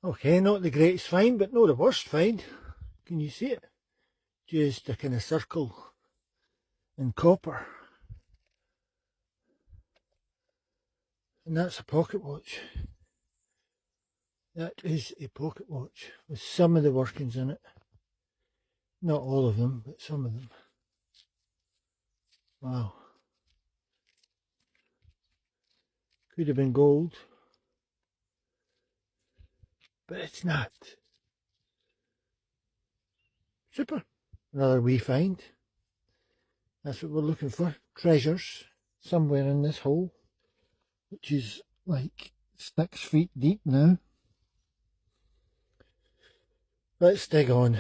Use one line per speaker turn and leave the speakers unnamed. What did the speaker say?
Okay, not the greatest find, but not the worst find. Can you see it? Just a kind of circle in copper. And that's a pocket watch. That is a pocket watch with some of the workings in it. Not all of them, but some of them. Wow. Could have been gold, but it's not. Super. Another wee find. That's what we're looking for. Treasures somewhere in this hole, which is like 6 feet deep now. Let's dig on.